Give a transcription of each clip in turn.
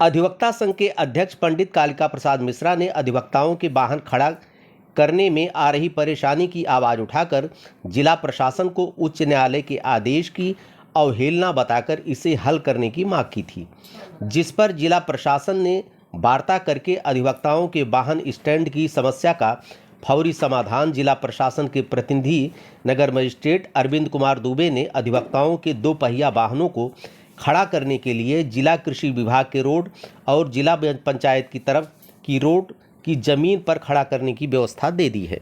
अधिवक्ता संघ के अध्यक्ष पंडित कालिका प्रसाद मिश्रा ने अधिवक्ताओं के वाहन खड़ा करने में आ रही परेशानी की आवाज़ उठाकर जिला प्रशासन को उच्च न्यायालय के आदेश की अवहेलना बताकर इसे हल करने की मांग की थी, जिस पर जिला प्रशासन ने वार्ता करके अधिवक्ताओं के वाहन स्टैंड की समस्या का फौरी समाधान जिला प्रशासन के प्रतिनिधि नगर मजिस्ट्रेट अरविंद कुमार दुबे ने अधिवक्ताओं के 2 पहिया वाहनों को खड़ा करने के लिए जिला कृषि विभाग के रोड और जिला पंचायत की तरफ की रोड की जमीन पर खड़ा करने की व्यवस्था दे दी है।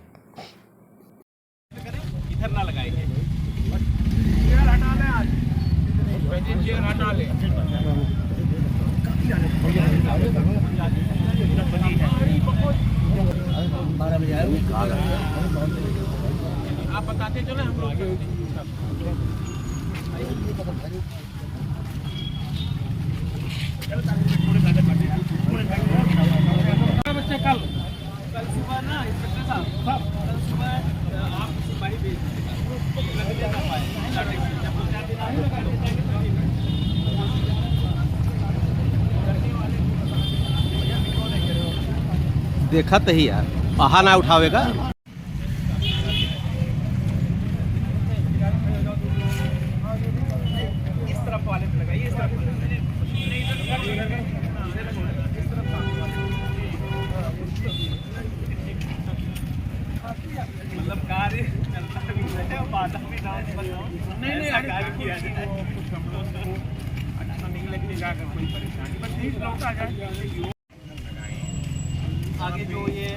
इधर ना लगाएंगे, चेयर हटा ले, आज चेयर हटा ले। आप बताते चले हम लोग बच्चे कल सुबह ना इंस्पेक्टर साहब कल सुबह आप सिपाही भेज देखा तो ही यार आहा ना उठावेगा। इस तरफ वाले पे लगाइए, इस तरफ मतलब कार्य चलता है, बाधा भी ना नहीं कार्य किया जाए, नहीं लगेगा अगर कोई परेशानी, बस ठीक लौटा जाए। आगे जो ये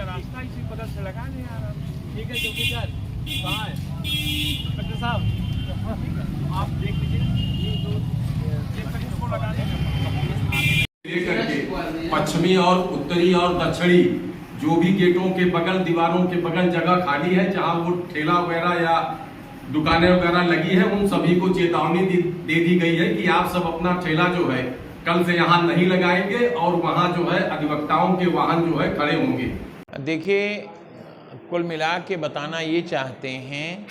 रास्ता इसी बदल से लगा दें यार। ठीक है चौकीदार कहाँ है डॉक्टर साहब, आप देख लीजिए इसको लगा लेकर के पश्चिमी और उत्तरी और दक्षिणी जो भी गेटों के बगल दीवारों के बगल जगह खाली है जहां वो ठेला वगैरह या दुकानें वगैरह लगी है, उन सभी को चेतावनी दे दी गई है कि आप सब अपना ठेला जो है कल से यहाँ नहीं लगाएंगे और वहाँ जो है अधिवक्ताओं के वाहन जो है खड़े होंगे। देखिए, कुल मिला के बताना ये चाहते हैं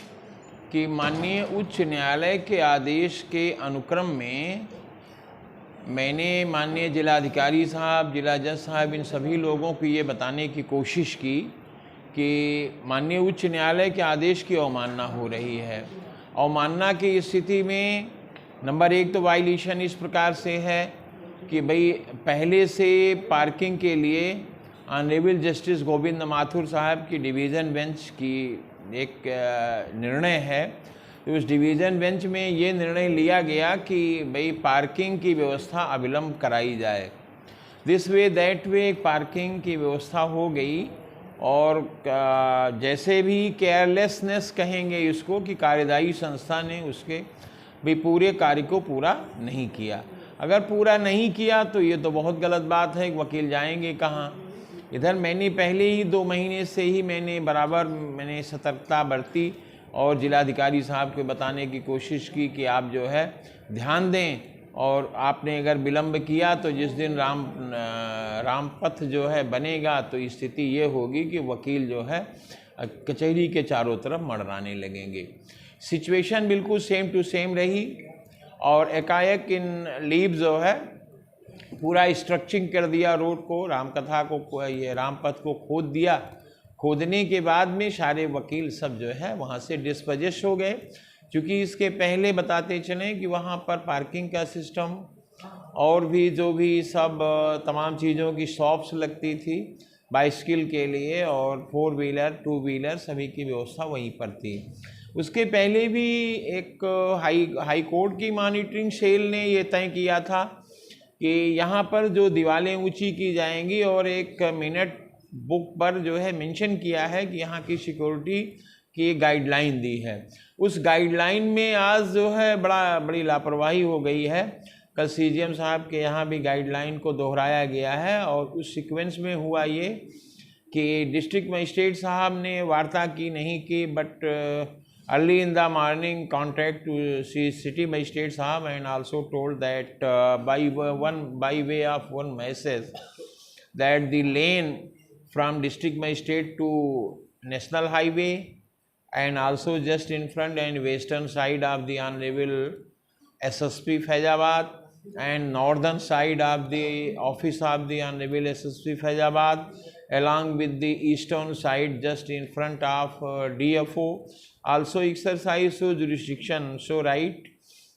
कि माननीय उच्च न्यायालय के आदेश के अनुक्रम में मैंने माननीय जिलाधिकारी साहब, जिला जज साहब, इन सभी लोगों को ये बताने की कोशिश की कि माननीय उच्च न्यायालय के आदेश की अवमानना हो रही है। अवमानना की स्थिति में नंबर 1 तो वायलेशन इस प्रकार से है कि भाई पहले से पार्किंग के लिए ऑनरेबल जस्टिस गोविंद माथुर साहब की डिवीज़न बेंच की एक निर्णय है। तो उस डिवीज़न बेंच में ये निर्णय लिया गया कि भाई पार्किंग की व्यवस्था अविलंब कराई जाए। This way that way parking की व्यवस्था हो गई और जैसे भी केयरलेसनेस कहेंगे इसको कि कार्यदायी संस्था ने उसके भी पूरे कार्य को पूरा नहीं किया। अगर पूरा नहीं किया तो ये तो बहुत गलत बात है, वकील जाएंगे कहाँ। इधर मैंने पहले ही 2 महीने से ही मैंने सतर्कता बरती और जिलाधिकारी साहब को बताने की कोशिश की कि आप जो है ध्यान दें, और आपने अगर विलंब किया तो जिस दिन रामपथ जो है बनेगा तो स्थिति ये होगी कि वकील जो है कचहरी के चारों तरफ मंडराने लगेंगे। सिचुएशन बिल्कुल सेम टू सेम रही और एकाएक इन लीव जो है पूरा स्ट्रक्चरिंग कर दिया रोड को, रामकथा को, ये रामपथ को खोद दिया। खोदने के बाद में सारे वकील सब जो है वहाँ से डिस्पजेस हो गए, क्योंकि इसके पहले बताते चलें कि वहाँ पर पार्किंग का सिस्टम और भी जो भी सब तमाम चीज़ों की शॉप्स लगती थी बाइसिकल के लिए और 4 व्हीलर 2 व्हीलर सभी की व्यवस्था वहीं पर थी। उसके पहले भी एक हाई कोर्ट की मॉनिटरिंग सेल ने ये तय किया था कि यहाँ पर जो दीवारें ऊंची की जाएंगी और एक मिनट बुक पर जो है मेंशन किया है कि यहाँ की सिक्योरिटी की गाइडलाइन दी है। उस गाइडलाइन में आज जो है बड़ी लापरवाही हो गई है। कल सीजीएम साहब के यहाँ भी गाइडलाइन को दोहराया गया है और उस सीक्वेंस में हुआ ये कि डिस्ट्रिक्ट मजिस्ट्रेट साहब ने वार्ता की नहीं की, but early in the morning contact to city magistrate sahab and also told that by way of one message that the lane from district magistrate to national highway and also just in front and western side of the honorable SSP Faizabad and northern side of the office of the Honorable SSP Faizabad, along with the eastern side just in front of DFO, also exercise so jurisdiction, so right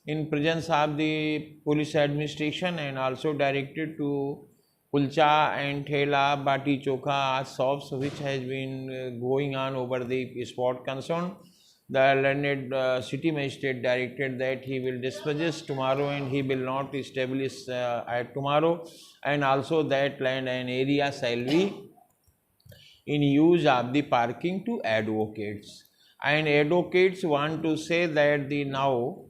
in presence of the police administration, and also directed to Kulcha and Thela, Bati Chokha shops which has been going on over the spot concerned. The learned city magistrate directed that he will dispose tomorrow and he will not establish at tomorrow, and also that land and area shall be in use of the parking to advocates. And advocates want to say that the now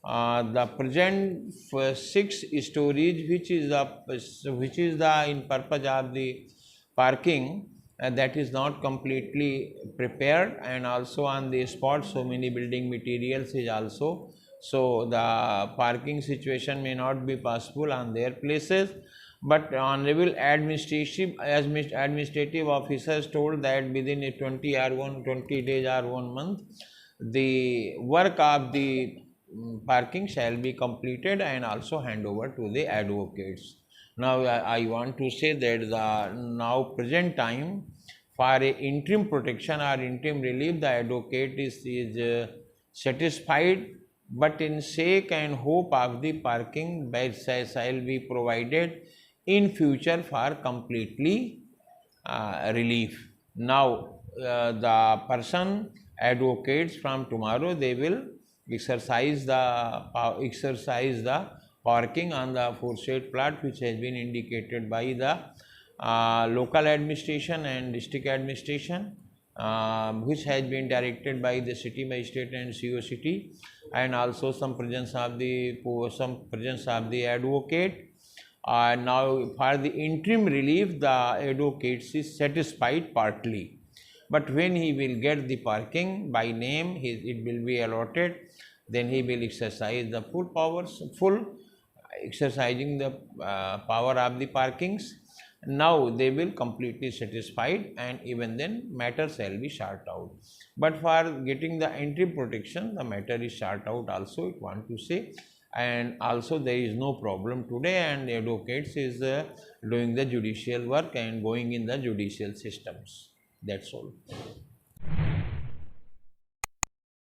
the present 6 stories which is the in purpose of the parking, that is not completely prepared, and also on the spot so many building materials is also, so the parking situation may not be possible on their places. But honorable administrative officers told that within a 20 days or 1 month the work of the parking shall be completed and also hand over to the advocates. Now I want to say that the now present time for a interim protection or interim relief, the advocate is satisfied, but in sake and hope of the parking beds shall be provided in future for completely relief. Now the person advocates from tomorrow they will exercise the parking on the aforesaid plot which has been indicated by the local administration and district administration, which has been directed by the city magistrate and CO city, and also some presence of the advocate. Now for the interim relief, the advocate is satisfied partly, but when he will get the parking by name, it will be allotted, then he will exercise the exercising the power of the parkings. Now they will completely satisfied, and even then matter shall be sort out. But for getting the interim protection, the matter is sort out also, it want to say, and also there is no problem today, and the advocates is doing the judicial work and going in the judicial systems. That's all.